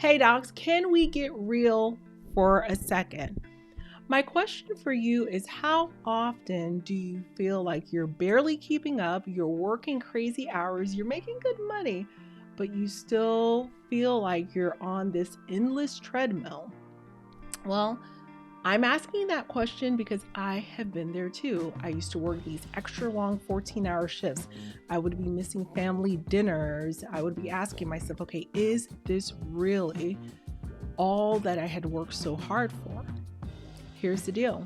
Hey docs, can we get real for a second? My question for you is, how often do you feel like you're barely keeping up, you're working crazy hours, you're making good money, but you still feel like you're on this endless treadmill? Well, I'm asking that question because I have been there too. I used to work these extra long 14-hour shifts. I would be missing family dinners. I would be asking myself, okay, is this really all that I had worked so hard for? Here's the deal.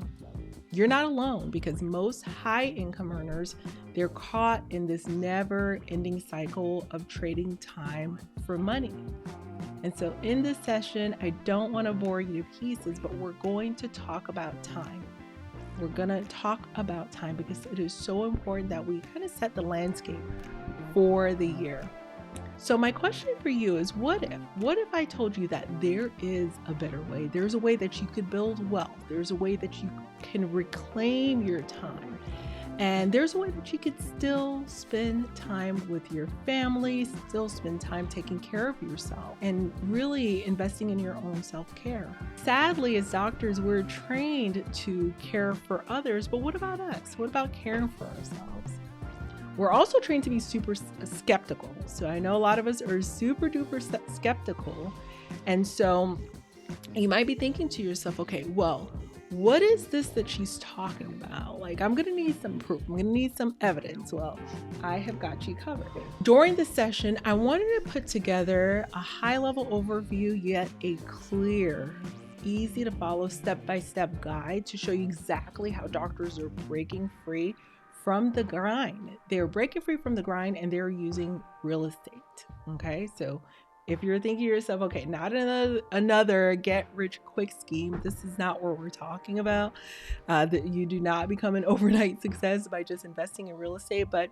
You're not alone, because most high income earners, they're caught in this never ending cycle of trading time for money. And so in this session, I don't want to bore you to pieces, but we're going to talk about time. We're going to talk about time because it is so important that we kind of set the landscape for the year. So my question for you is, what if I told you that there is a better way? There's a way that you could build wealth. There's a way that you can reclaim your time. And there's a way that you could still spend time with your family, still spend time taking care of yourself, and really investing in your own self-care. Sadly, as doctors, we're trained to care for others, but what about us? What about caring for ourselves? We're also trained to be super skeptical. So I know a lot of us are super duper skeptical. And so you might be thinking to yourself, okay, well, what is this that she's talking about? Like, I'm going to need some proof. I'm going to need some evidence. Well, I have got you covered. During this session, I wanted to put together a high-level overview, yet a clear, easy to follow step-by-step guide to show you exactly how doctors are breaking free from the grind. They're breaking free from the grind and they're using real estate. Okay, so if you're thinking to yourself, okay, not another get rich quick scheme, this is not what we're talking about. That you do not become an overnight success by just investing in real estate, but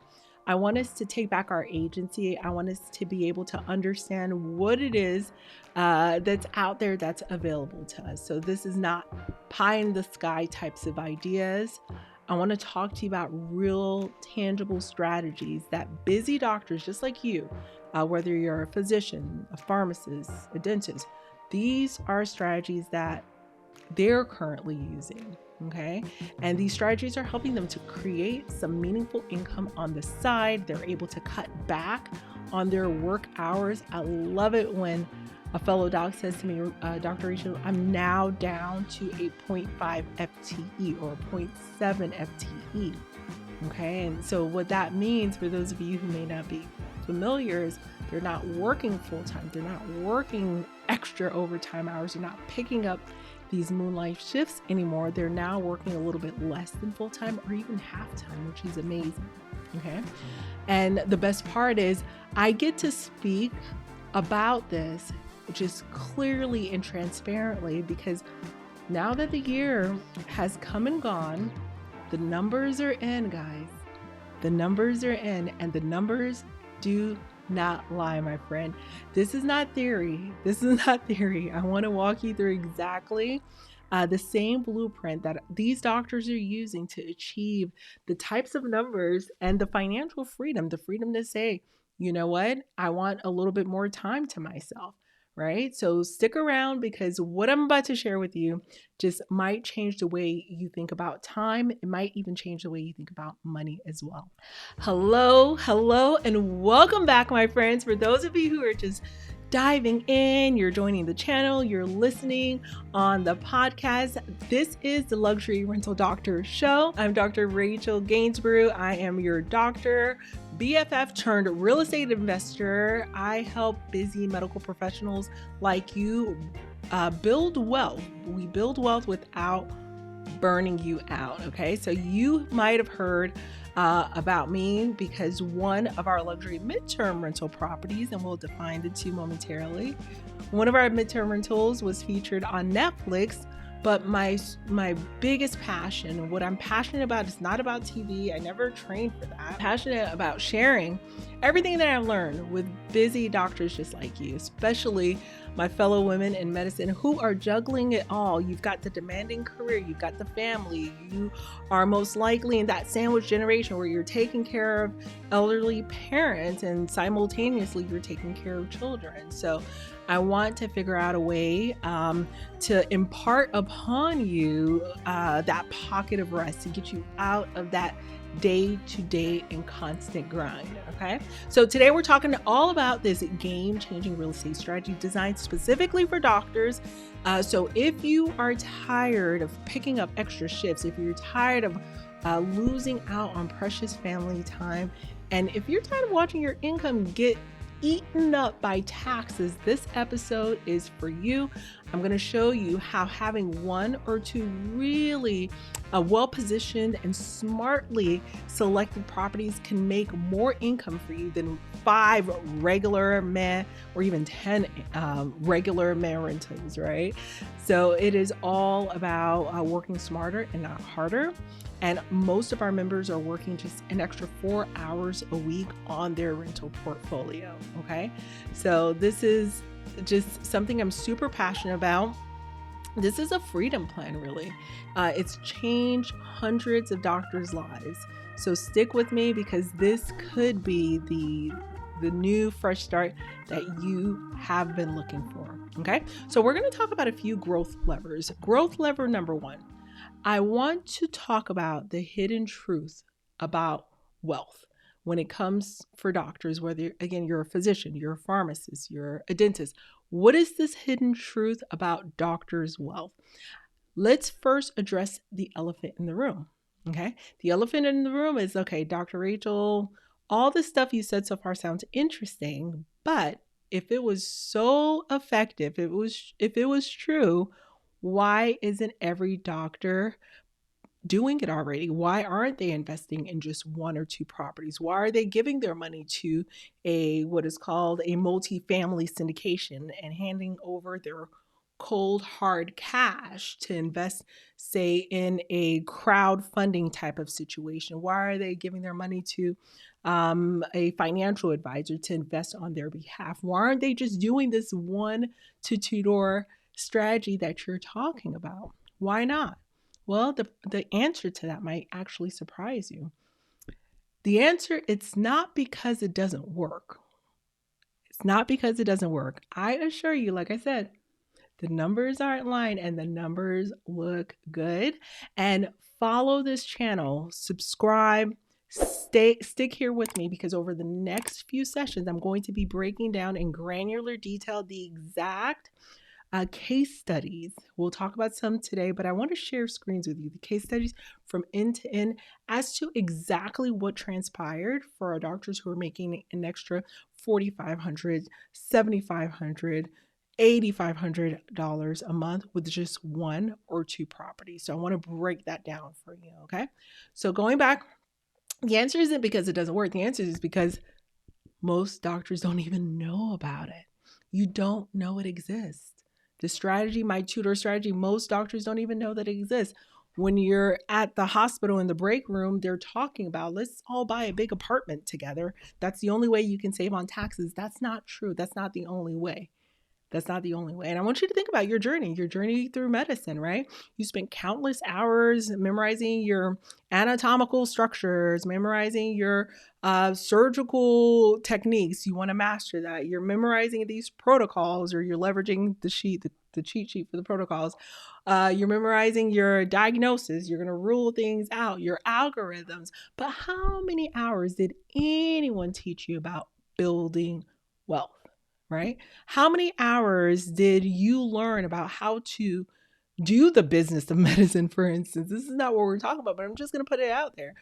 I want us to take back our agency. I want us to be able to understand what it is that's out there that's available to us. So this is not pie in the sky types of ideas. I want to talk to you about real, tangible strategies that busy doctors, just like you, whether you're a physician, a pharmacist, a dentist, these are strategies that they're currently using, okay? And these strategies are helping them to create some meaningful income on the side. They're able to cut back on their work hours. I love it when a fellow doc says to me, Dr. Rachel, I'm now down to a 0.5 FTE or 0.7 FTE. Okay, and so what that means for those of you who may not be familiar is they're not working full time. They're not working extra overtime hours. They're not picking up these moonlight shifts anymore. They're now working a little bit less than full time or even half time, which is amazing. Okay, and the best part is I get to speak about this just clearly and transparently, because now that the year has come and gone, the numbers are in, guys. The numbers are in, and the numbers do not lie, my friend. This is not theory. This is not theory. I want to walk you through exactly the same blueprint that these doctors are using to achieve the types of numbers and the financial freedom, the freedom to say, you know what, I want a little bit more time to myself. Right? So stick around, because what I'm about to share with you just might change the way you think about time. It might even change the way you think about money as well. Hello, and welcome back, my friends. For those of you who are just diving in, you're joining the channel, you're listening on the podcast. This is the Luxury Rental Doctor Show. I'm Dr. Rachel Gainsborough. I am your doctor, BFF turned real estate investor. I help busy medical professionals like you build wealth. We build wealth without burning you out. Okay, so you might have heard about me because one of our luxury midterm rental properties, and we'll define the two momentarily, one of our midterm rentals was featured on Netflix. But my biggest passion, what I'm passionate about, is not about TV. I never trained for that. I'm passionate about sharing everything that I've learned with busy doctors just like you, especially my fellow women in medicine who are juggling it all. You've got the demanding career, you've got the family, you are most likely in that sandwich generation where you're taking care of elderly parents and simultaneously you're taking care of children. So I want to figure out a way to impart upon you that pocket of rest to get you out of that day to day and constant grind. Okay. So today we're talking all about this game changing real estate strategy designed specifically for doctors. So if you are tired of picking up extra shifts, if you're tired of losing out on precious family time, and if you're tired of watching your income get eaten up by taxes, this episode is for you. I'm going to show you how having one or two really well-positioned and smartly selected properties can make more income for you than 5 regular meh or even 10 regular meh rentals, right? So it is all about working smarter and not harder. And most of our members are working just an extra 4 hours a week on their rental portfolio. Okay. So this is just something I'm super passionate about. This is a freedom plan, really. It's changed hundreds of doctors' lives. So stick with me because this could be the new fresh start that you have been looking for. Okay. So we're going to talk about a few growth levers. Growth lever number 1. I want to talk about the hidden truth about wealth when it comes for doctors, whether, again, you're a physician, you're a pharmacist, you're a dentist. What is this hidden truth about doctors' wealth? Let's first address the elephant in the room. Okay. The elephant in the room is, okay, Dr. Rachel, all the stuff you said so far sounds interesting, but if it was so effective, if it was true, why isn't every doctor doing it already? Why aren't they investing in just 1 or 2 properties? Why are they giving their money to what is called a multi-family syndication and handing over their cold hard cash to invest, say, in a crowdfunding type of situation? Why are they giving their money to a financial advisor to invest on their behalf? Why aren't they just doing this 1 to 2 door strategy that you're talking about? Why not? Well, the answer to that might actually surprise you. The answer, it's not because it doesn't work. It's not because it doesn't work. I assure you, like I said, the numbers aren't lying and the numbers look good. And follow this channel, subscribe, stick here with me because over the next few sessions, I'm going to be breaking down in granular detail the exact case studies. We'll talk about some today, but I want to share screens with you, the case studies from end to end as to exactly what transpired for our doctors who are making an extra $4,500, $7,500, $8,500 a month with just 1 or 2 properties. So I want to break that down for you. Okay. So going back, the answer isn't because it doesn't work. The answer is because most doctors don't even know about it. You don't know it exists. The strategy, my tutor strategy, most doctors don't even know that it exists. When you're at the hospital in the break room, they're talking about, let's all buy a big apartment together. That's the only way you can save on taxes. That's not true. That's not the only way. That's not the only way. And I want you to think about your journey through medicine, right? You spent countless hours memorizing your anatomical structures, memorizing your surgical techniques. You want to master that. You're memorizing these protocols, or you're leveraging the cheat sheet for the protocols. You're memorizing your diagnosis. You're going to rule things out, your algorithms. But how many hours did anyone teach you about building wealth? Right? How many hours did you learn about how to do the business of medicine, for instance? This is not what we're talking about, but I'm just going to put it out there.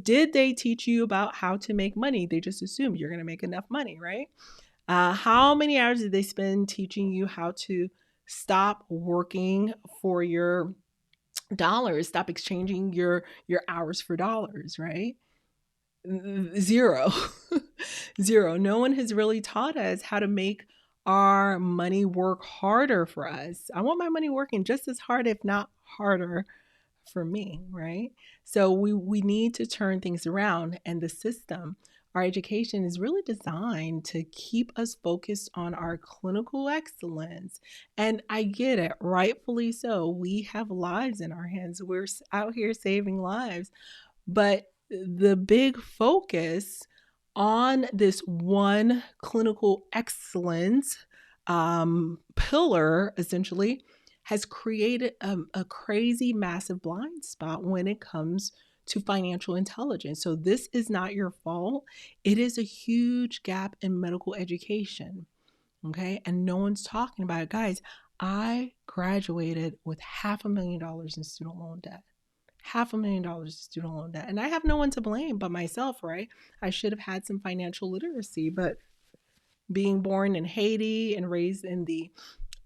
Did they teach you about how to make money? They just assumed you're going to make enough money, right? How many hours did they spend teaching you how to stop working for your dollars, stop exchanging your hours for dollars, right? Zero. Zero. No one has really taught us how to make our money work harder for us. I want my money working just as hard, if not harder, for me, right? So we need to turn things around, and the system our education is really designed to keep us focused on our clinical excellence. And I get it, rightfully so. We have lives in our hands, we're out here saving lives. But the big focus on this one clinical excellence pillar essentially has created a crazy massive blind spot when it comes to financial intelligence. So this is not your fault. It is a huge gap in medical education. Okay. And no one's talking about it. Guys, I graduated with $500,000 in student loan debt. $500,000 in student loan debt. And I have no one to blame but myself, right? I should have had some financial literacy, but being born in Haiti and raised in the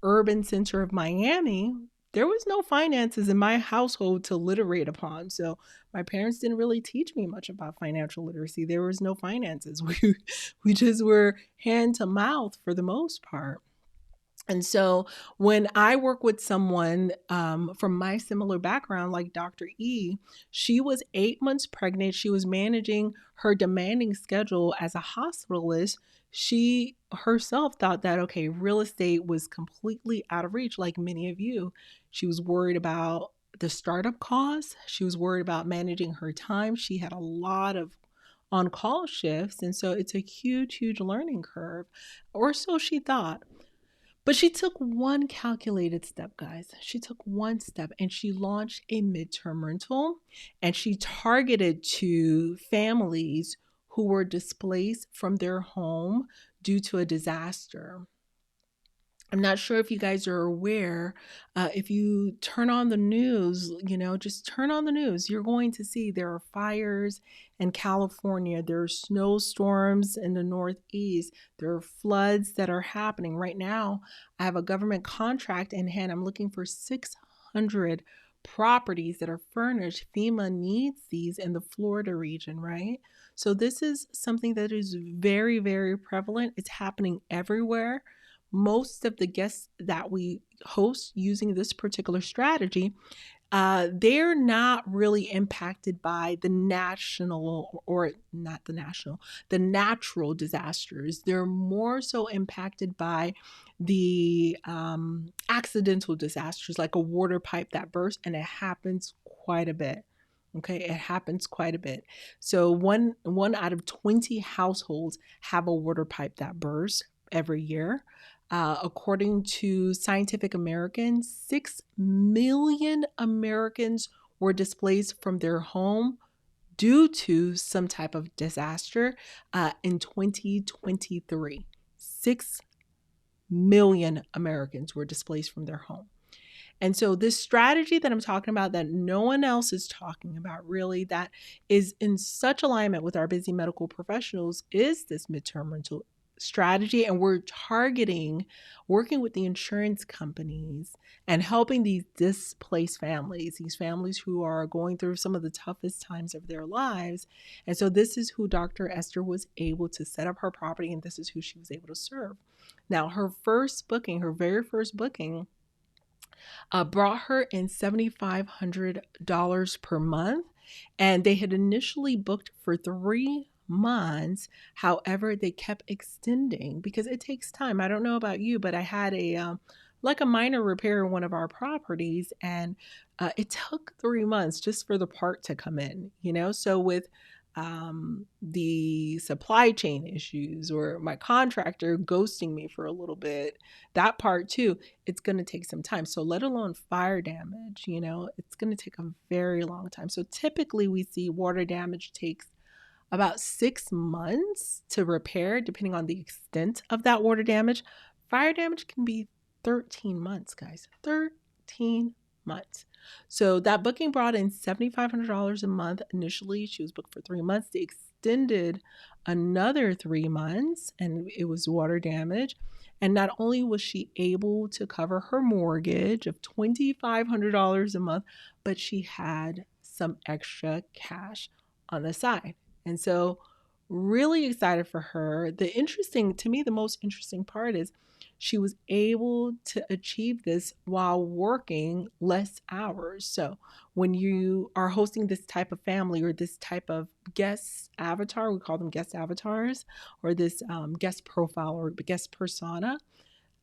urban center of Miami, there was no finances in my household to literate upon. So my parents didn't really teach me much about financial literacy. There was no finances. We just were hand to mouth for the most part. And so when I work with someone from my similar background, like Dr. E, she was 8 months pregnant. She was managing her demanding schedule as a hospitalist. She herself thought that, okay, real estate was completely out of reach, like many of you. She was worried about the startup costs. She was worried about managing her time. She had a lot of on call shifts. And so it's a huge, huge learning curve, or so she thought. But she took one calculated step, guys. She took one step and she launched a midterm rental, and she targeted to families who were displaced from their home due to a disaster. I'm not sure if you guys are aware. If you turn on the news, just turn on the news, you're going to see there are fires in California. There are snowstorms in the Northeast. There are floods that are happening right now. I have a government contract in hand. I'm looking for 600 properties that are furnished. FEMA needs these in the Florida region, right? So this is something that is very, very prevalent. It's happening everywhere. Most of the guests that we host using this particular strategy, they're not really impacted by the national, or not the national, the natural disasters. They're more so impacted by the accidental disasters, like a water pipe that bursts, and it happens quite a bit. Okay, it happens quite a bit. So one out of 20 households have a water pipe that bursts every year. According to Scientific American, 6 million Americans were displaced from their home due to some type of disaster in 2023. 6 million Americans were displaced from their home. And so this strategy that I'm talking about, that no one else is talking about really, that is in such alignment with our busy medical professionals, is this midterm rental strategy. And we're targeting working with the insurance companies and helping these displaced families, these families who are going through some of the toughest times of their lives. And so this is who Dr. Esther was able to set up her property, and this is who she was able to serve. Now, her very first booking, brought her in $7,500 per month. And they had initially booked for 3 months. However, they kept extending because it takes time. I don't know about you, but I had like a minor repair in one of our properties, and it took 3 months just for the part to come in. So with the supply chain issues, or my contractor ghosting me for a little bit, that part too, it's going to take some time. So let alone fire damage, it's going to take a very long time. So typically we see water damage takes about 6 months to repair, depending on the extent of that water damage. Fire damage can be 13 months, guys. 13 months. So that booking brought in $7,500 a month. Initially, she was booked for 3 months. They extended another 3 months, and it was water damage. And not only was she able to cover her mortgage of $2,500 a month, but she had some extra cash on the side. And so, really excited for her. To me, the most interesting part is she was able to achieve this while working less hours. So when you are hosting this type of family or this type of guest avatar, we call them guest avatars, or this guest profile or guest persona,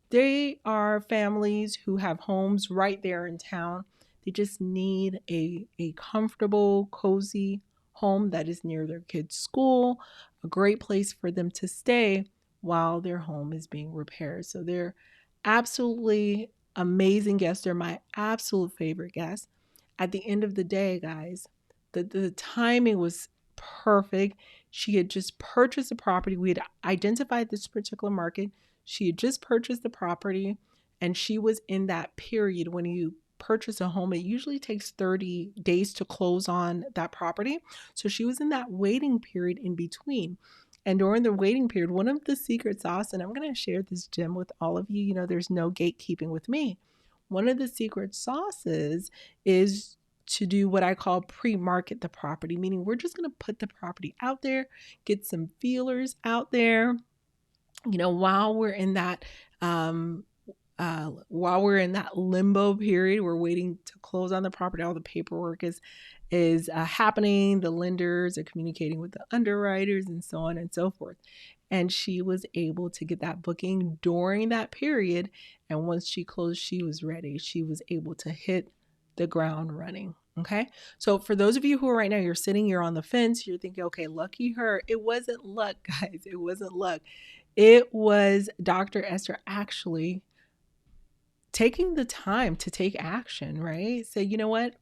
they are families who have homes right there in town. They just need a comfortable, cozy home that is near their kids' school, a great place for them to stay while their home is being repaired. So they're absolutely amazing guests. They're my absolute favorite guests. At the end of the day, guys, the timing was perfect. She had just purchased a property. We had identified this particular market. She had just purchased the property, and she was in that period when you purchase a home, it usually takes 30 days to close on that property. So she was in that waiting period in between. And during the waiting period, one of the secret sauce, and I'm going to share this gem with all of you, there's no gatekeeping with me. One of the secret sauces is to do what I call pre-market the property, meaning we're just going to put the property out there, get some feelers out there, while we're in that limbo period, we're waiting to close on the property. All the paperwork is happening. The lenders are communicating with the underwriters and so on and so forth. And she was able to get that booking during that period. And once she closed, she was ready. She was able to hit the ground running. Okay. So for those of you who are right now, you're on the fence, you're thinking, okay, lucky her. It wasn't luck, guys. It wasn't luck. It was Dr. Esther actually taking the time to take action, right? Say, you know what?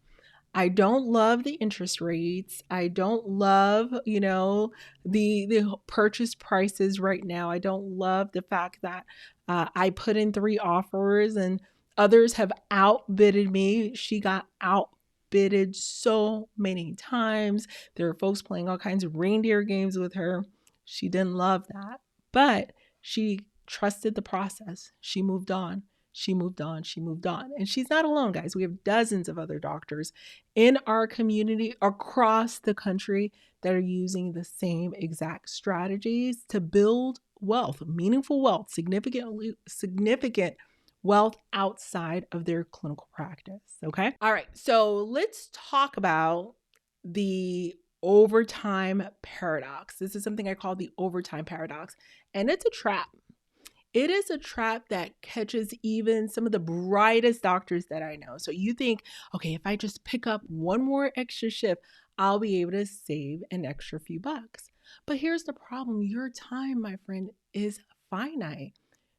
I don't love the interest rates. I don't love, the purchase prices right now. I don't love the fact that I put in 3 offers and others have outbidded me. She got outbidded so many times. There are folks playing all kinds of reindeer games with her. She didn't love that, but she trusted the process. She moved on. She moved on. She moved on. And she's not alone, guys. We have dozens of other doctors in our community across the country that are using the same exact strategies to build wealth, meaningful wealth, significant wealth outside of their clinical practice. Okay. All right. So let's talk about the overtime paradox. This is something I call the overtime paradox, and it's a trap. It is a trap that catches even some of the brightest doctors that I know. So you think, okay, if I just pick up one more extra shift, I'll be able to save an extra few bucks. But here's the problem: your time, my friend, is finite,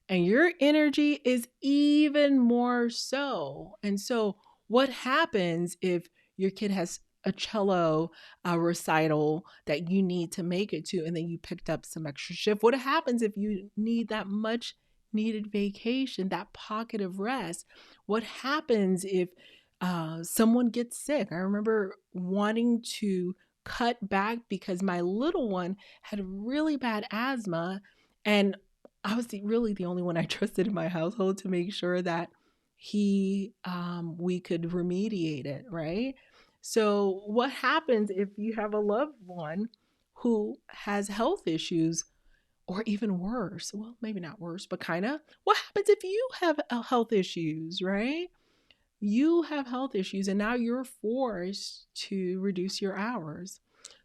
and your energy is even more so. And so, what happens if your kid has a cello recital that you need to make it to, and then you picked up some extra shift? What happens if you need that much needed vacation, that pocket of rest? What happens if someone gets sick? I remember wanting to cut back because my little one had really bad asthma, and I was really the only one I trusted in my household to make sure that we could remediate it, right? So what happens if you have a loved one who has health issues, or even worse? Well, maybe not worse, but kind of. What happens if you have health issues, right? You have health issues and now you're forced to reduce your hours.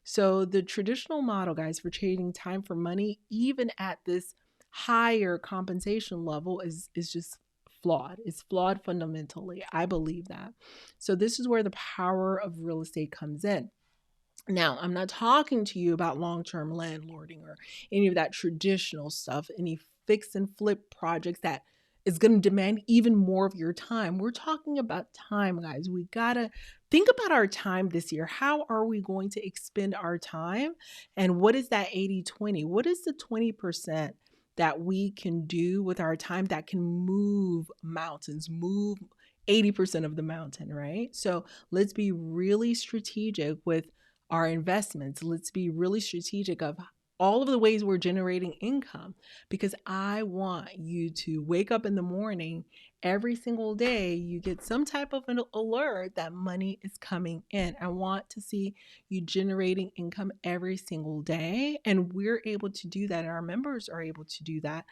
So the traditional model, guys, for trading time for money, even at this higher compensation level, is just flawed. It's flawed fundamentally. I believe that. So this is where the power of real estate comes in. Now, I'm not talking to you about long-term landlording or any of that traditional stuff, any fix and flip projects that is going to demand even more of your time. We're talking about time, guys. We got to think about our time this year. How are we going to expend our time? And what is that 80/20? What is the 20% that we can do with our time that can move mountains, move 80% of the mountain, right? So let's be really strategic with our investments. Let's be really strategic of all of the ways we're generating income, because I want you to wake up in the morning every single day. You get some type of an alert that money is coming in. I want to see you generating income every single day. And we're able to do that. And our members are able to do that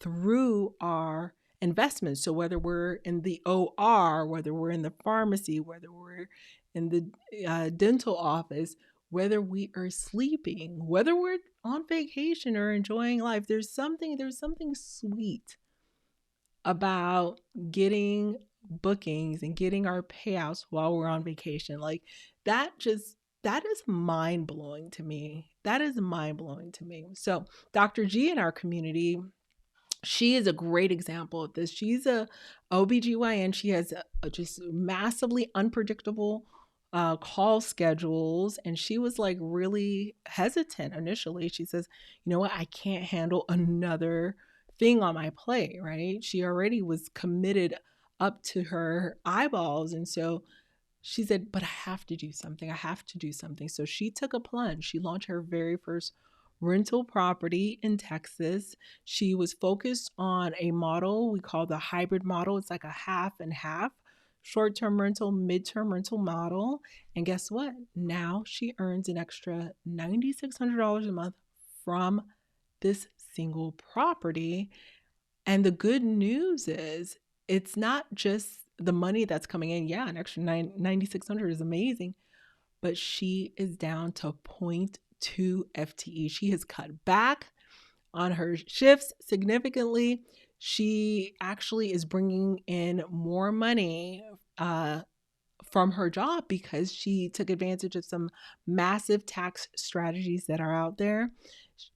through our investments. So whether we're in the OR, whether we're in the pharmacy, whether we're in the dental office, whether we are sleeping, whether we're on vacation or enjoying life, there's something sweet about getting bookings and getting our payouts while we're on vacation. Like that is mind blowing to me. That is mind blowing to me. So, Dr. G in our community, she is a great example of this. She's a OBGYN. She has a just massively unpredictable call schedules. And she was like really hesitant initially. She says, you know what? I can't handle another thing on my plate, right? She already was committed up to her eyeballs. And so she said, but I have to do something. I have to do something. So she took a plunge. She launched her very first rental property in Texas. She was focused on a model we call the hybrid model. It's like a half and half short term rental, mid-term rental model. And guess what? Now she earns an extra $9,600 a month from this single property. And the good news is it's not just the money that's coming in. Yeah, an extra 9,600 is amazing, but she is down to zero point 0.2 FTE. She has cut back on her shifts significantly. She actually is bringing in more money from her job because she took advantage of some massive tax strategies that are out there.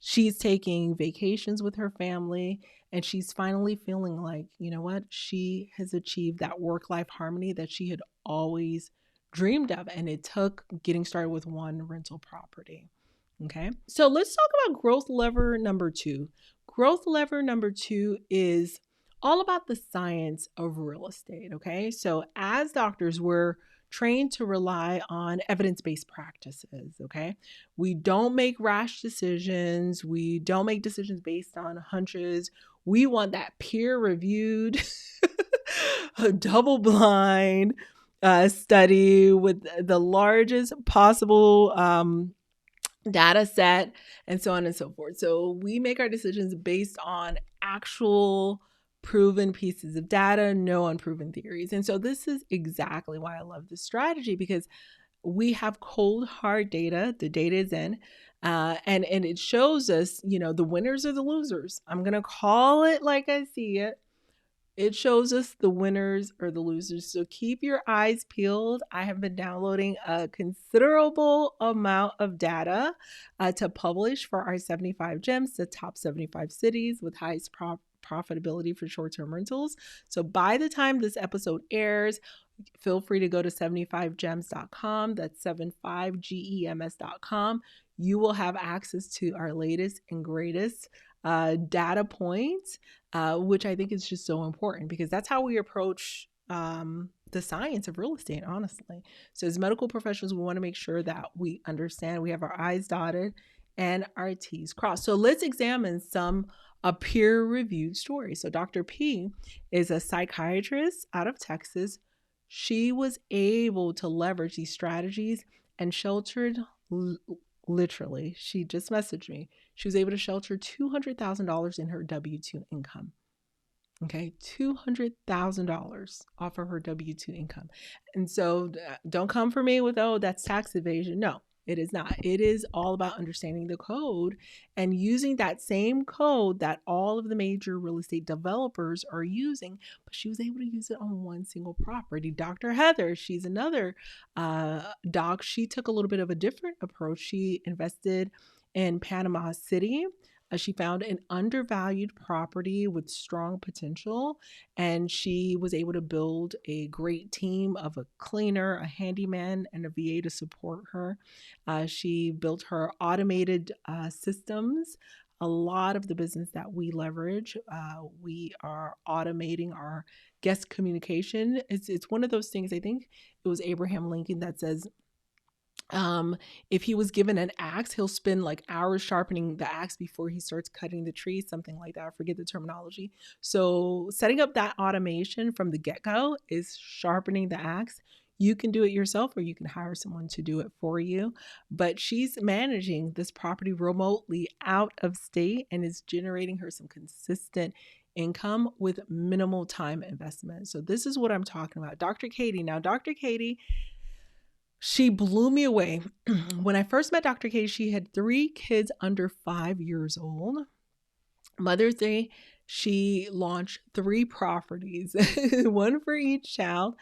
She's taking vacations with her family, and she's finally feeling like, you know what? She has achieved that work life harmony that she had always dreamed of. And it took getting started with one rental property. Okay. So let's talk about growth lever number two. Growth lever number two is all about the science of real estate. Okay. So as doctors, we're trained to rely on evidence-based practices. Okay. We don't make rash decisions. We don't make decisions based on hunches. We want that peer-reviewed, double-blind study with the largest possible data set, and so on and so forth. So we make our decisions based on actual proven pieces of data, no unproven theories. And so this is exactly why I love this strategy, because we have cold hard data. The data is in, and it shows us, the winners or the losers. I'm gonna call it like I see it. It shows us the winners or the losers. So keep your eyes peeled. I have been downloading a considerable amount of data to publish for our 75 gems, the top 75 cities with highest profitability for short-term rentals. So by the time this episode airs, feel free to go to 75gems.com. That's 75gems.com. You will have access to our latest and greatest data points, which I think is just so important, because that's how we approach the science of real estate, honestly. So as medical professionals, we want to make sure that we understand, we have our I's dotted and our T's crossed. So let's examine some peer-reviewed stories. So Dr. P is a psychiatrist out of Texas. She was able to leverage these strategies and sheltered, literally, she just messaged me. She was able to shelter $200,000 in her W-2 income. Okay, $200,000 off of her W-2 income. And so don't come for me with, oh, that's tax evasion. No, it is not. It is all about understanding the code and using that same code that all of the major real estate developers are using, but she was able to use it on one single property. Dr. Heather, she's another doc. She took a little bit of a different approach. She invested in Panama City. She found an undervalued property with strong potential, and she was able to build a great team of a cleaner, a handyman, and a VA to support her. She built her automated systems. A lot of the business that we leverage, we are automating our guest communication. It's one of those things, I think it was Abraham Lincoln that says, if he was given an axe, he'll spend like hours sharpening the axe before he starts cutting the tree, something like that. I forget the terminology. So setting up that automation from the get-go is sharpening the axe. You can do it yourself or you can hire someone to do it for you. But she's managing this property remotely out of state and is generating her some consistent income with minimal time investment. So, this is what I'm talking about. Dr. Katie. Now, Dr. Katie, she blew me away. When I first met Dr. Katie, she had 3 kids under 5 years old. Mother's Day, she launched 3 properties, one for each child.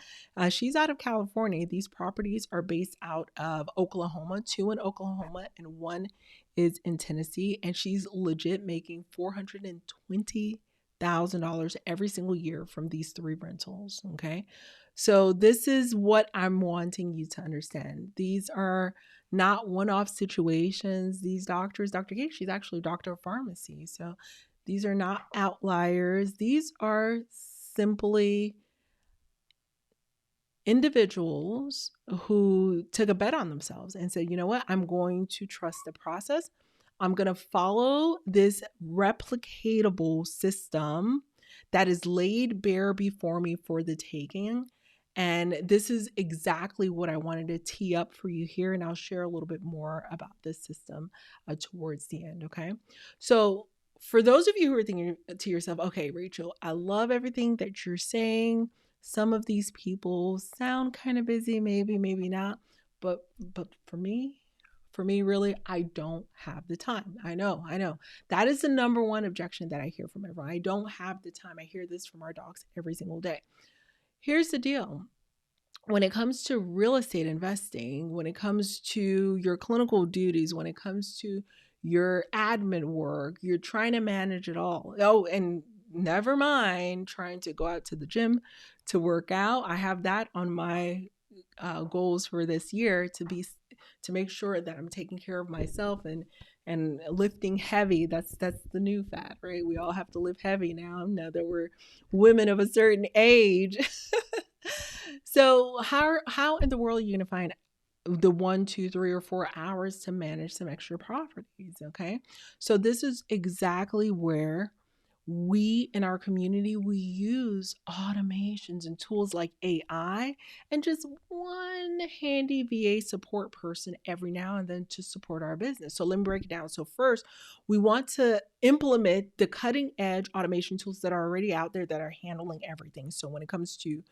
She's out of California. These properties are based out of Oklahoma, 2 in Oklahoma, and 1 is in Tennessee. And she's legit making $420,000 every single year from these 3 rentals. Okay. So, this is what I'm wanting you to understand. These are not one off situations. These doctors, Dr. K, she's actually a doctor of pharmacy. So, these are not outliers. These are simply individuals who took a bet on themselves and said, you know what, I'm going to trust the process. I'm going to follow this replicatable system that is laid bare before me for the taking. And this is exactly what I wanted to tee up for you here. And I'll share a little bit more about this system towards the end. Okay. So, for those of you who are thinking to yourself, okay, Rachel, I love everything that you're saying. Some of these people sound kind of busy, maybe, maybe not. But for me, really, I don't have the time. I know. That is the number one objection that I hear from everyone. I don't have the time. I hear this from our docs every single day. Here's the deal. When it comes to real estate investing, when it comes to your clinical duties, when it comes to your admin work, you're trying to manage it all. Oh, and never mind trying to go out to the gym to work out. I have that on my goals for this year to make sure that I'm taking care of myself and lifting heavy. That's the new fad, right? We all have to lift heavy now that we're women of a certain age. So, how in the world are you going to find the 1, 2, 3, or 4 hours to manage some extra properties? Okay, so this is exactly where we in our community we use automations and tools like AI and just one handy VA support person every now and then to support our business. So let me break it down. So first, we want to implement the cutting edge automation tools that are already out there that are handling everything. So when it comes to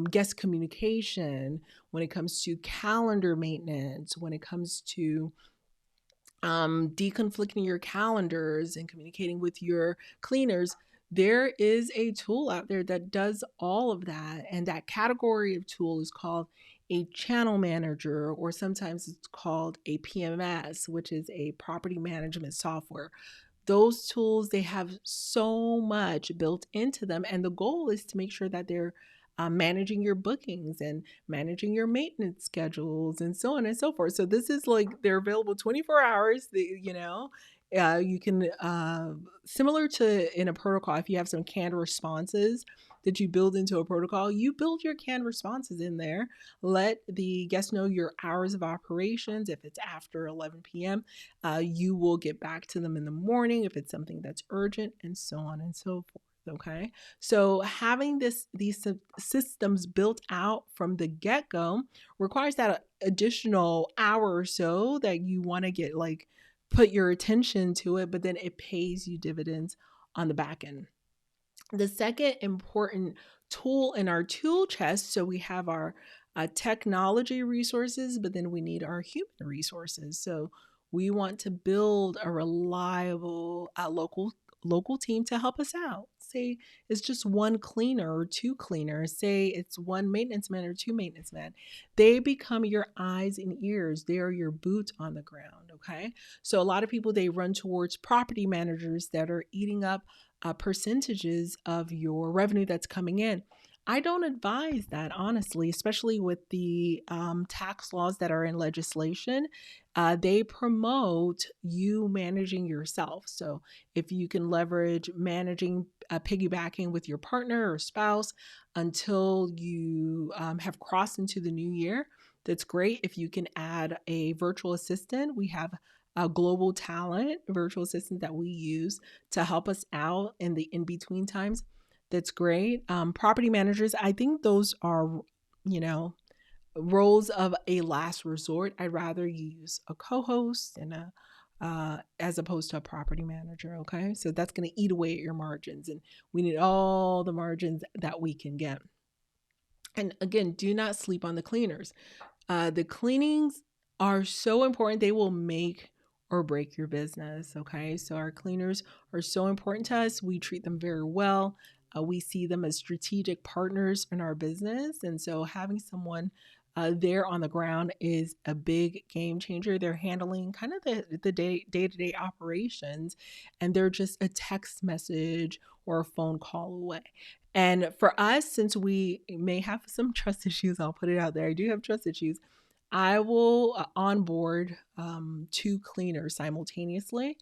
guest communication, when it comes to calendar maintenance, when it comes to deconflicting your calendars and communicating with your cleaners, there is a tool out there that does all of that. And that category of tool is called a channel manager, or sometimes it's called a PMS, which is a property management software. Those tools, they have so much built into them, and the goal is to make sure that they're managing your bookings and managing your maintenance schedules and so on and so forth. So this is like they're available 24 hours. You can similar to in a protocol. If you have some canned responses that you build into a protocol, you build your canned responses in there. Let the guests know your hours of operations. If it's after 11 p.m., you will get back to them in the morning if it's something that's urgent, and so on and so forth. Okay, so having these systems built out from the get-go requires that additional hour or so that you want to get like put your attention to it, but then it pays you dividends on the back end. The second important tool in our tool chest, so we have our technology resources, but then we need our human resources. So we want to build a reliable local team to help us out. Say it's just 1 cleaner or 2 cleaners. Say it's 1 maintenance man or 2 maintenance men. They become your eyes and ears. They are your boots on the ground. Okay. So a lot of people, they run towards property managers that are eating up percentages of your revenue that's coming in. I don't advise that, honestly, especially with the tax laws that are in legislation. They promote you managing yourself. So if you can leverage managing, piggybacking with your partner or spouse until you have crossed into the new year, that's great. If you can add a virtual assistant, we have a global talent virtual assistant that we use to help us out in the in between times. That's great. Property managers, I think those are, you know, roles of a last resort, I'd rather use a co-host and a as opposed to a property manager. Okay, so that's going to eat away at your margins, and we need all the margins that we can get. And again, do not sleep on the cleaners. The cleanings are so important. They will make or break your business. Okay. So our cleaners are so important to us. We treat them very well. We see them as strategic partners in our business. And so having someone there on the ground is a big game changer. They're handling kind of the day to day operations, and they're just a text message or a phone call away. And for us, since we may have some trust issues, I'll put it out there. I do have trust issues. I will onboard two cleaners simultaneously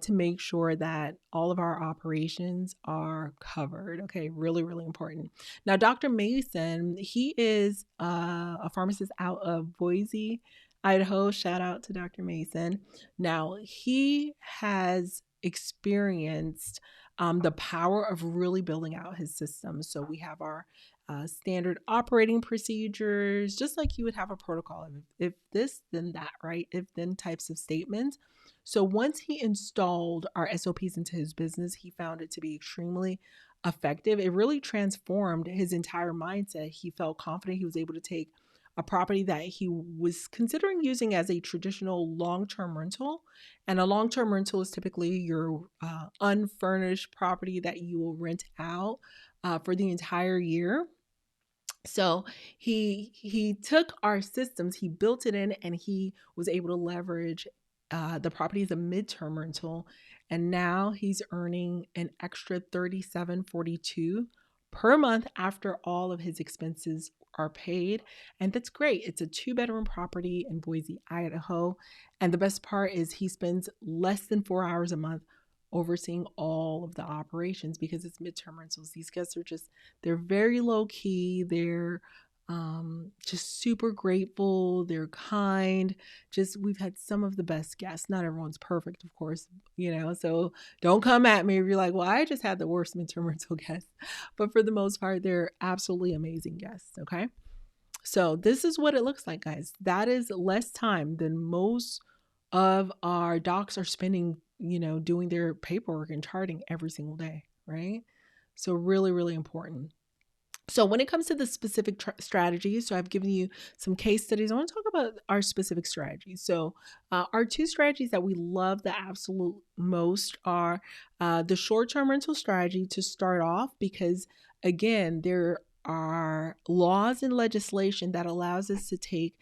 to make sure that all of our operations are covered. Okay, really, really important. Now, Dr. Mason, he is a pharmacist out of Boise, Idaho. Shout out to Dr. Mason. Now, he has experienced the power of really building out his system. So we have our standard operating procedures, just like you would have a protocol of if this, then that, right? If then types of statements. So once he installed our SOPs into his business, he found it to be extremely effective. It really transformed his entire mindset. He felt confident. He was able to take a property that he was considering using as a traditional long term rental. And a long term rental is typically your unfurnished property that you will rent out for the entire year. So he took our systems, he built it in, and he was able to leverage the property as a midterm rental, and now he's earning an extra 37.42 per month after all of his expenses are paid. And that's great. It's a 2-bedroom property in Boise, Idaho, and the best part is he spends less than 4 hours a month overseeing all of the operations because it's midterm rentals. These guests are just, they're very low key. They're just super grateful. They're kind. Just, we've had some of the best guests. Not everyone's perfect, of course, so don't come at me if you're like, well, I just had the worst midterm rental guests. But for the most part, they're absolutely amazing guests. Okay. So this is what it looks like, guys. That is less time than most of our docs are spending, doing their paperwork and charting every single day, right? So really, really important. So when it comes to the specific strategies, so I've given you some case studies. I want to talk about our specific strategies. So our two strategies that we love the absolute most are the short-term rental strategy to start off, because again, there are laws and legislation that allows us to take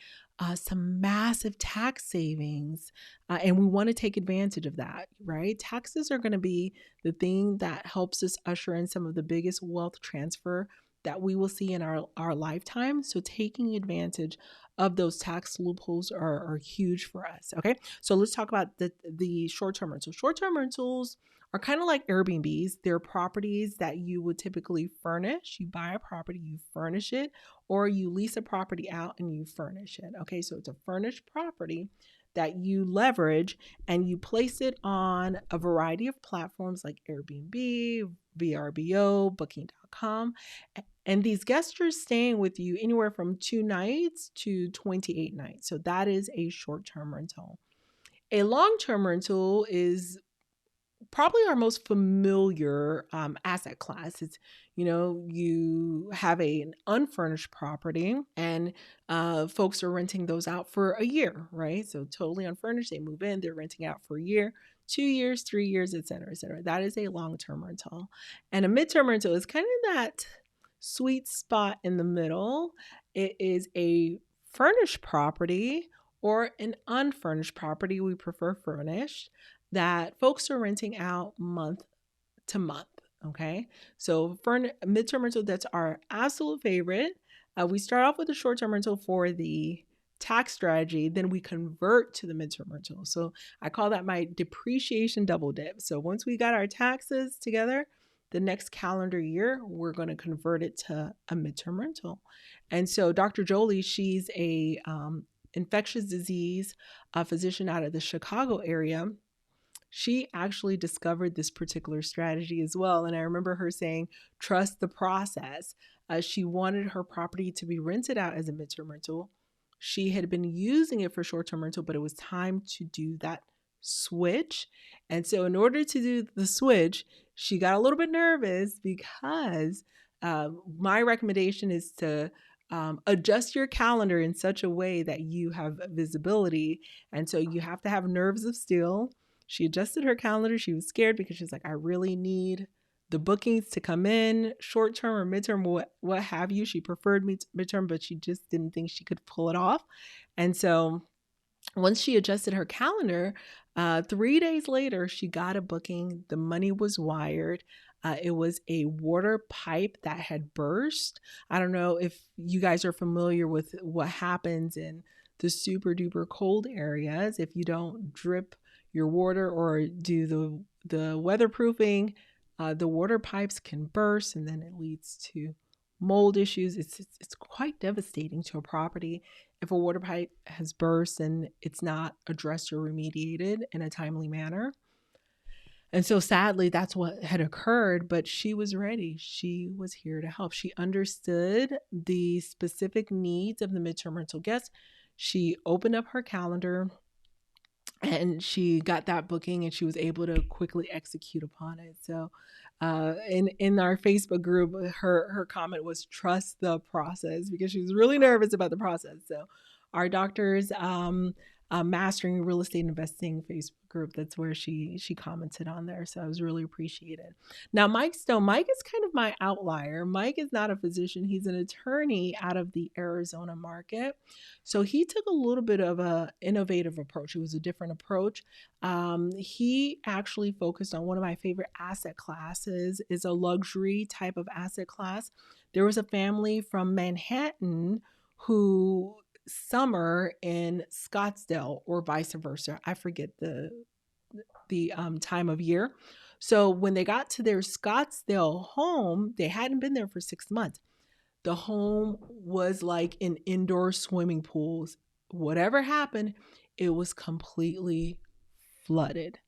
some massive tax savings, and we want to take advantage of that, right? Taxes are going to be the thing that helps us usher in some of the biggest wealth transfer that we will see in our lifetime. So taking advantage of those tax loopholes are huge for us. Okay. So let's talk about the short-term rentals. Short-term rentals are kind of like Airbnbs. They're properties that you would typically furnish. You buy a property, you furnish it, or you lease a property out and you furnish it. Okay. So it's a furnished property that you leverage, and you place it on a variety of platforms like Airbnb, VRBO, Booking.com. And these guests are staying with you anywhere from 2 nights to 28 nights. So that is a short term rental. A long term rental is probably our most familiar asset class. It's, you have an unfurnished property, and folks are renting those out for a year, right? So totally unfurnished, they move in, they're renting out for a year, 2 years, 3 years, et cetera, et cetera. That is a long-term rental. And a midterm rental is kind of that sweet spot in the middle. It is a furnished property or an unfurnished property. We prefer furnished, that folks are renting out month to month. Okay. So for a midterm rental, that's our absolute favorite. We start off with a short term rental for the tax strategy, then we convert to the midterm rental. So I call that my depreciation double dip. So once we got our taxes together, the next calendar year, we're going to convert it to a midterm rental. And so Dr. Jolie, she's a infectious disease physician out of the Chicago area. she actually discovered this particular strategy as well. And I remember her saying, trust the process. She wanted her property to be rented out as a midterm rental. She had been using it for short term rental, but it was time to do that switch. And so, in order to do the switch, she got a little bit nervous because my recommendation is to adjust your calendar in such a way that you have visibility. And so, you have to have nerves of steel. She adjusted her calendar. She was scared because she's like, I really need the bookings to come in short term or midterm, what have you. She preferred midterm, but she just didn't think she could pull it off. And so once she adjusted her calendar, 3 days later, she got a booking. The money was wired. It was a water pipe that had burst. I don't know if you guys are familiar with what happens in the super duper cold areas. If you don't drip your water or do the weatherproofing, the water pipes can burst and then it leads to mold issues. It's quite devastating to a property if a water pipe has burst and it's not addressed or remediated in a timely manner. And so sadly, that's what had occurred, but she was ready. She was here to help. She understood the specific needs of the midterm rental guests. She opened up her calendar and she got that booking and she was able to quickly execute upon it. So in our Facebook group, her comment was trust the process because she was really nervous about the process. So our doctors mastering real estate investing Facebook group, that's where she commented on there. So I was really appreciated. Now Mike Stone, Mike is kind of my outlier. Mike is not a physician, he's an attorney out of the Arizona market. So he took a little bit of a innovative approach. It was a different approach. He actually focused on one of my favorite asset classes, is a luxury type of asset class. There was a family from Manhattan who summer in Scottsdale or vice versa. I forget the time of year. So when they got to their Scottsdale home, they hadn't been there for 6 months. The home was like in indoor swimming pools. Whatever happened, it was completely flooded.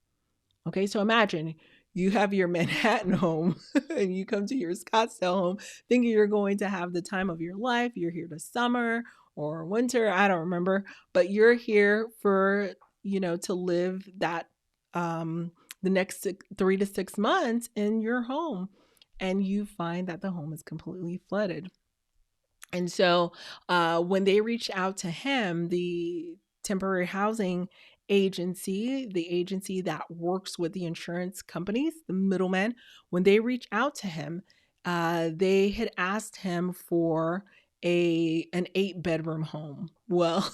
Okay, so imagine you have your Manhattan home and you come to your Scottsdale home thinking you're going to have the time of your life. You're here to summer or winter, I don't remember, but you're here for, to live that the next 3 to 6 months in your home. And you find that the home is completely flooded. And so when they reached out to him, the temporary housing agency, the agency that works with the insurance companies, the middlemen, when they reached out to him, they had asked him for an 8 bedroom home. Well,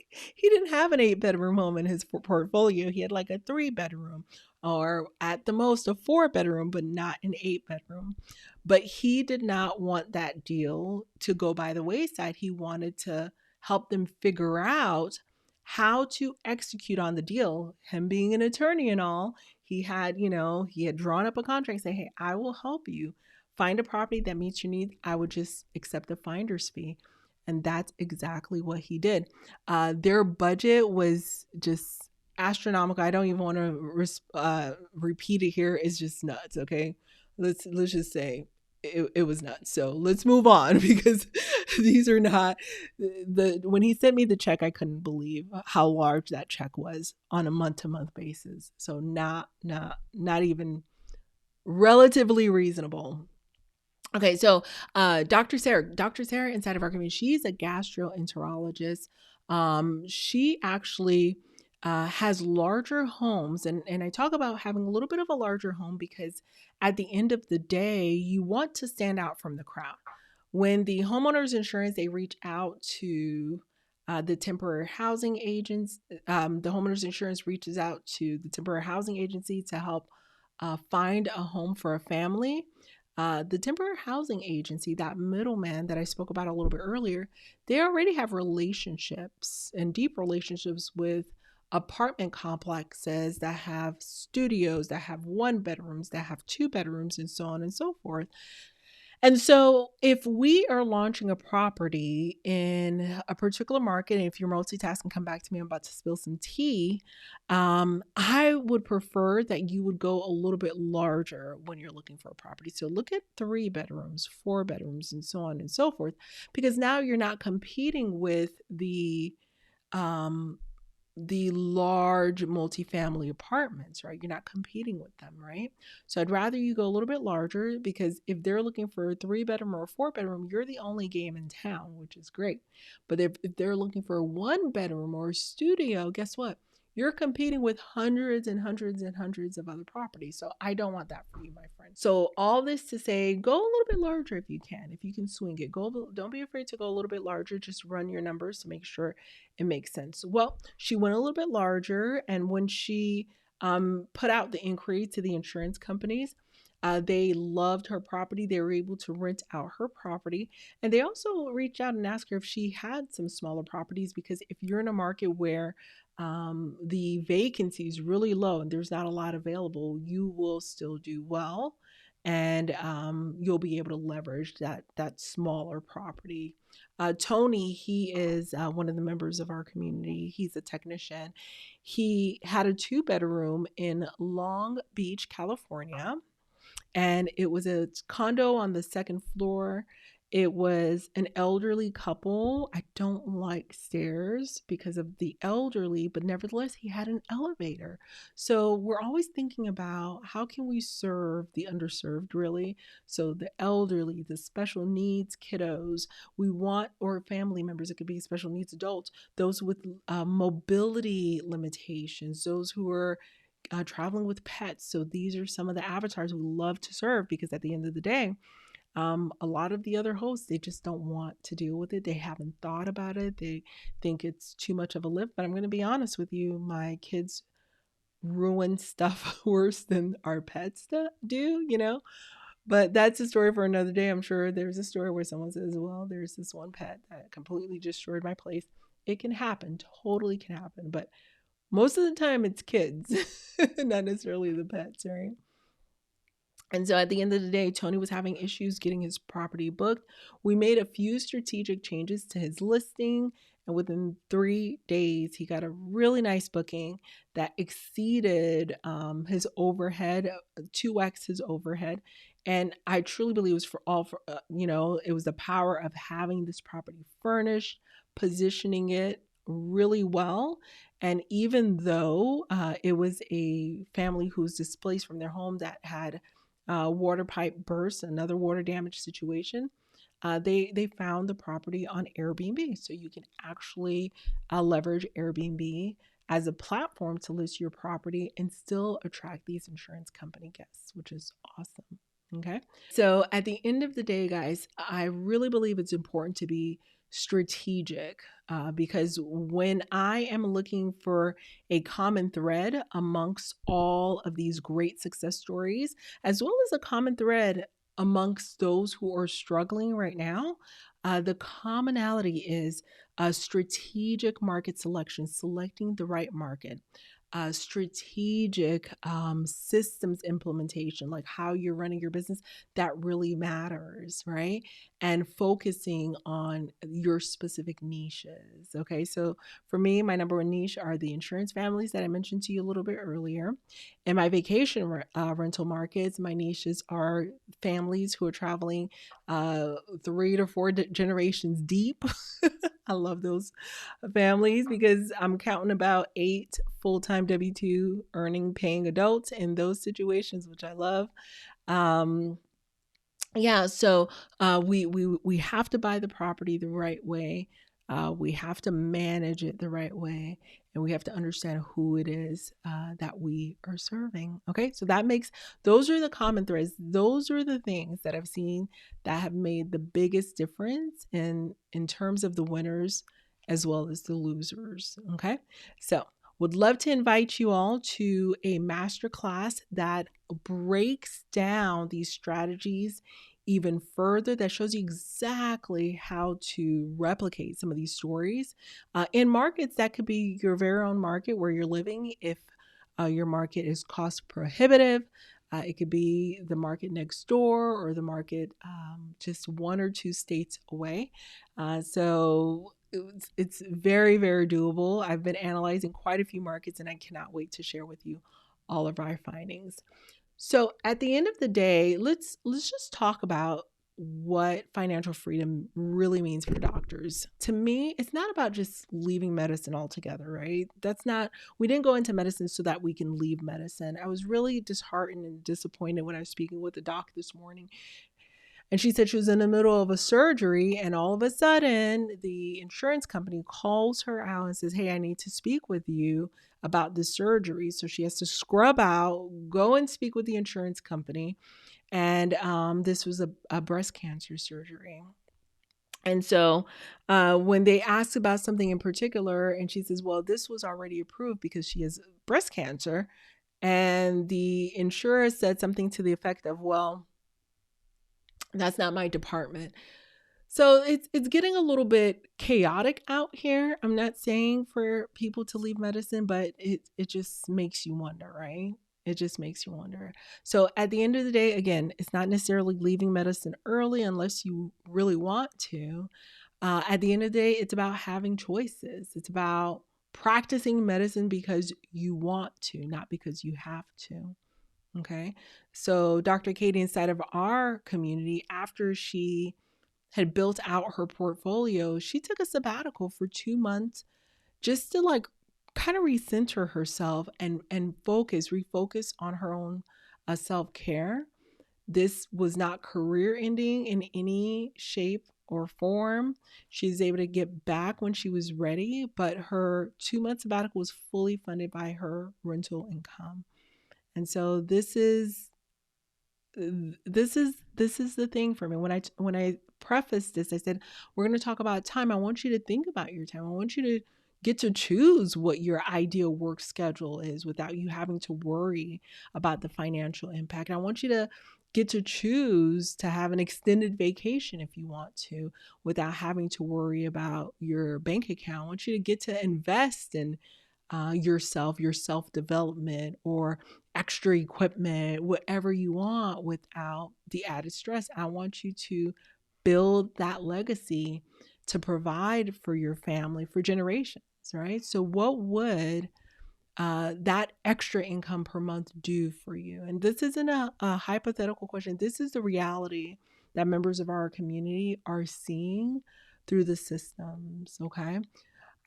he didn't have an 8 bedroom home in his portfolio. He had like a 3 bedroom or at the most a 4 bedroom, but not an 8 bedroom. But he did not want that deal to go by the wayside. He wanted to help them figure out how to execute on the deal. Him being an attorney and all, he had drawn up a contract saying, hey, I will help you find a property that meets your needs. I would just accept the finder's fee. And that's exactly what he did. Their budget was just astronomical. I don't even want to repeat it here. It's just nuts. Okay, let's just say it was nuts. So let's move on because these are not when he sent me the check, I couldn't believe how large that check was on a month-to-month basis. So not even relatively reasonable. Okay, so Dr. Sarah inside of our community, she's a gastroenterologist. She actually has larger homes, and I talk about having a little bit of a larger home because at the end of the day, you want to stand out from the crowd. When the homeowners insurance, they reach out to the temporary housing agents, the homeowners insurance reaches out to the temporary housing agency to help find a home for a family. The temporary housing agency, that middleman that I spoke about a little bit earlier, they already have relationships and deep relationships with apartment complexes that have studios, that have 1 bedrooms, that have 2 bedrooms, and so on and so forth. And so, if we are launching a property in a particular market, and if you're multitasking, come back to me. I'm about to spill some tea. I would prefer that you would go a little bit larger when you're looking for a property. So, look at 3 bedrooms, 4 bedrooms, and so on and so forth, because now you're not competing with um, the large multifamily apartments, right? You're not competing with them, right? So I'd rather you go a little bit larger, because if they're looking for a 3 bedroom or a 4 bedroom, you're the only game in town, which is great. But if they're looking for a 1 bedroom or a studio, guess what? You're competing with hundreds and hundreds and hundreds of other properties. So I don't want that for you, my friend. So all this to say, go a little bit larger if you can. If you can swing it, go. Don't be afraid to go a little bit larger. Just run your numbers to make sure it makes sense. Well, she went a little bit larger, and when she put out the inquiry to the insurance companies, they loved her property. They were able to rent out her property, and they also reached out and asked her if she had some smaller properties, because if you're in a market where the vacancy is really low and there's not a lot available, you will still do well, and you'll be able to leverage that smaller property. Tony, he is one of the members of our community. He's a technician. He had a 2 bedroom in Long Beach, California, and it was a condo on the second floor. It was an elderly couple. I don't like stairs because of the elderly, but nevertheless, he had an elevator. So we're always thinking about how can we serve the underserved, really? So the elderly, the special needs kiddos, we want, or family members, it could be special needs adults, those with mobility limitations, those who are traveling with pets. So these are some of the avatars we love to serve, because at the end of the day, a lot of the other hosts, they just don't want to deal with it. They haven't thought about it. They think it's too much of a lift. But I'm going to be honest with you, my kids ruin stuff worse than our pets do. But that's a story for another day. I'm sure there's a story where someone says, well, there's this one pet that completely destroyed my place. It can happen, totally can happen. But most of the time, it's kids, not necessarily the pets, right? And so at the end of the day, Tony was having issues getting his property booked. We made a few strategic changes to his listing, and within 3 days, he got a really nice booking that exceeded his overhead, 2x his overhead. And I truly believe it was it was the power of having this property furnished, positioning it really well. And even though it was a family who's displaced from their home that had water pipe burst, another water damage situation, they found the property on Airbnb. So you can actually leverage Airbnb as a platform to list your property and still attract these insurance company guests, which is awesome. Okay. So at the end of the day, guys, I really believe it's important to be strategic, because when I am looking for a common thread amongst all of these great success stories, as well as a common thread amongst those who are struggling right now, the commonality is strategic market selection, selecting the right market. Strategic systems implementation, like how you're running your business, that really matters, right? And focusing on your specific niches. Okay, so for me, my number one niche are the insurance families that I mentioned to you a little bit earlier. In my vacation rental markets, my niches are families who are traveling 3 to 4 generations deep. I love those families because I'm counting about 8 full-time W-2 earning paying adults in those situations, which I love. Um, yeah, so we have to buy the property the right way. We have to manage it the right way, and we have to understand who it is that we are serving. Okay, so those are the common threads. Those are the things that I've seen that have made the biggest difference in terms of the winners as well as the losers. Okay, so would love to invite you all to a masterclass that breaks down these strategies even further, that shows you exactly how to replicate some of these stories in markets that could be your very own market where you're living. If your market is cost prohibitive, It could be the market next door or the market just 1 or 2 states away. It's very, very doable. I've been analyzing quite a few markets and I cannot wait to share with you all of our findings. So at the end of the day, let's just talk about what financial freedom really means for doctors. To me, it's not about just leaving medicine altogether, right? That's not, we didn't go into medicine so that we can leave medicine. I was really disheartened and disappointed when I was speaking with the doc this morning. And she said she was in the middle of a surgery, and all of a sudden, the insurance company calls her out and says, "Hey, I need to speak with you about this surgery." So she has to scrub out, go and speak with the insurance company. And this was a breast cancer surgery. And so when they asked about something in particular, and she says, "Well, this was already approved because she has breast cancer." And the insurer said something to the effect of, "Well, that's not my department." So it's getting a little bit chaotic out here. I'm not saying for people to leave medicine, but it just makes you wonder, right? It just makes you wonder. So at the end of the day, again, it's not necessarily leaving medicine early unless you really want to. At the end of the day, it's about having choices. It's about practicing medicine because you want to, not because you have to. Okay. So Dr. Katie, inside of our community, after she had built out her portfolio, she took a sabbatical for 2 months just to like kind of recenter herself and refocus on her own self-care. This was not career ending in any shape or form. She's able to get back when she was ready, but her 2 month sabbatical was fully funded by her rental income. And so this is the thing for me. When I prefaced this, I said we're going to talk about time. I want you to think about your time. I want you to get to choose what your ideal work schedule is without you having to worry about the financial impact. I want you to get to choose to have an extended vacation if you want to without having to worry about your bank account. I want you to get to invest in yourself, your self development, or extra equipment, whatever you want without the added stress. I want you to build that legacy to provide for your family for generations, right? So, what would that extra income per month do for you? And this isn't a hypothetical question. This is the reality that members of our community are seeing through the systems, okay?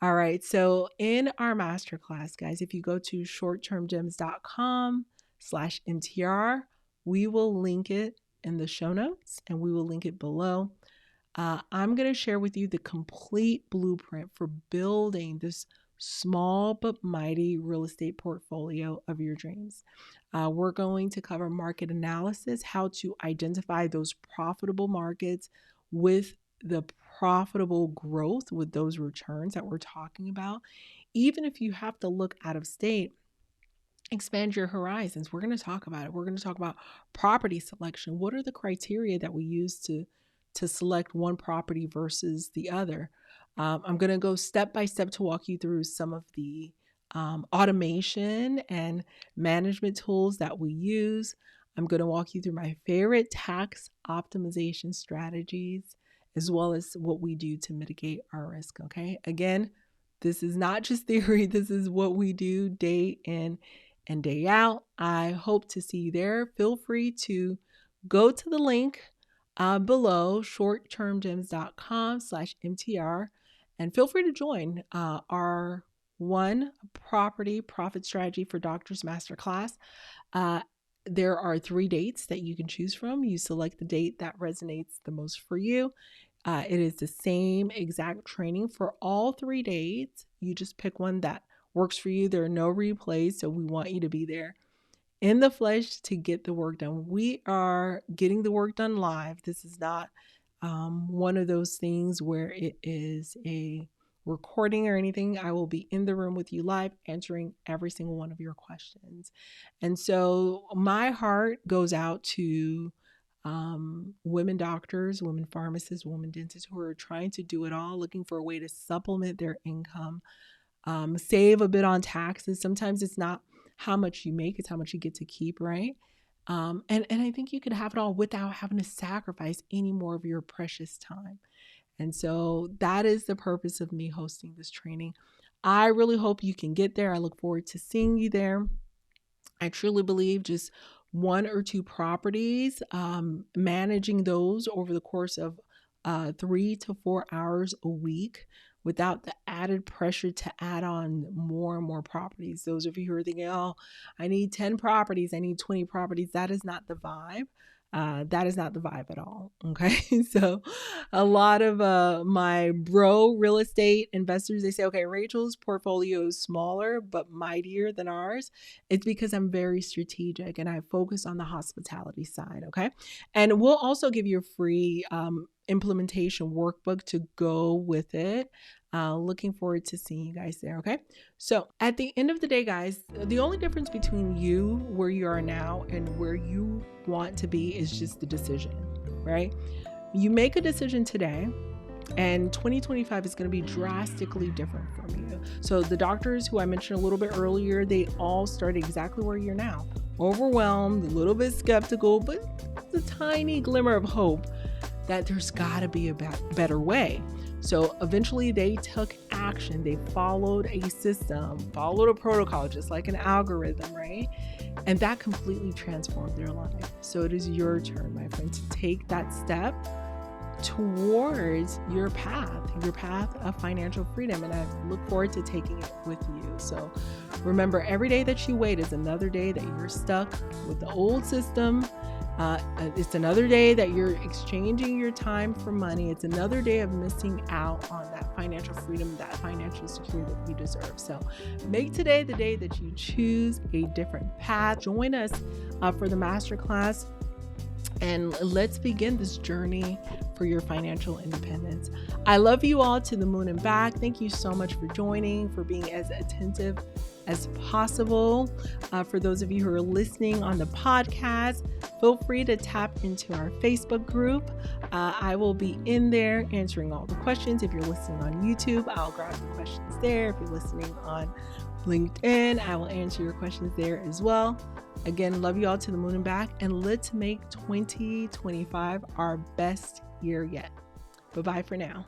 All right. So in our masterclass, guys, if you go to shorttermgems.com/MTR, we will link it in the show notes and we will link it below. I'm going to share with you the complete blueprint for building this small but mighty real estate portfolio of your dreams. We're going to cover market analysis, how to identify those profitable markets with the profitable growth with those returns that we're talking about. Even if you have to look out of state, expand your horizons. We're going to talk about it. We're going to talk about property selection. What are the criteria that we use to select one property versus the other? I'm going to go step by step to walk you through some of the automation and management tools that we use. I'm going to walk you through my favorite tax optimization strategies, as well as what we do to mitigate our risk. Okay. Again, this is not just theory. This is what we do day in and day out. I hope to see you there. Feel free to go to the link below, shorttermgems.com/MTR, and feel free to join our one property profit strategy for doctors masterclass. There are 3 dates that you can choose from. You select the date that resonates the most for you. It is the same exact training for all 3 days. You just pick one that works for you. There are no replays, so we want you to be there in the flesh to get the work done. We are getting the work done live. This is not one of those things where it is a recording or anything. I will be in the room with you live answering every single one of your questions. And so my heart goes out to women doctors, women pharmacists, women dentists who are trying to do it all, looking for a way to supplement their income, save a bit on taxes. Sometimes it's not how much you make, it's how much you get to keep, right? And I think you could have it all without having to sacrifice any more of your precious time. And so that is the purpose of me hosting this training. I really hope you can get there. I look forward to seeing you there. I truly believe just one or two properties, managing those over the course of 3 to 4 hours a week without the added pressure to add on more and more properties. Those of you who are thinking, oh, I need 10 properties, I need 20 properties, that is not the vibe. That is not the vibe at all. Okay. So a lot of my real estate investors, they say, okay, Rachel's portfolio is smaller but mightier than ours. It's because I'm very strategic and I focus on the hospitality side. Okay. And we'll also give you a free implementation workbook to go with it. Looking forward to seeing you guys there. Okay. So at the end of the day, guys, the only difference between you, where you are now, and where you want to be is just the decision, right? You make a decision today, and 2025 is going to be drastically different from you. So the doctors who I mentioned a little bit earlier, they all start exactly where you're now. Overwhelmed, a little bit skeptical, but it's a tiny glimmer of hope that there's got to be a better way. So eventually they took action. They followed a system, followed a protocol, just like an algorithm, right? And that completely transformed their life. So it is your turn, my friend, to take that step towards your path of financial freedom. And I look forward to taking it with you. So remember, every day that you wait is another day that you're stuck with the old system. It's another day that you're exchanging your time for money. It's another day of missing out on that financial freedom, that financial security that you deserve. So make today the day that you choose a different path. Join us for the masterclass, and let's begin this journey for your financial independence. I love you all to the moon and back. Thank you so much for joining, for being as attentive as possible. For those of you who are listening on the podcast, feel free to tap into our Facebook group. I will be in there answering all the questions. If you're listening on YouTube, I'll grab the questions there. If you're listening on LinkedIn, I will answer your questions there as well. Again, love you all to the moon and back, and let's make 2025 our best year yet. Bye-bye for now.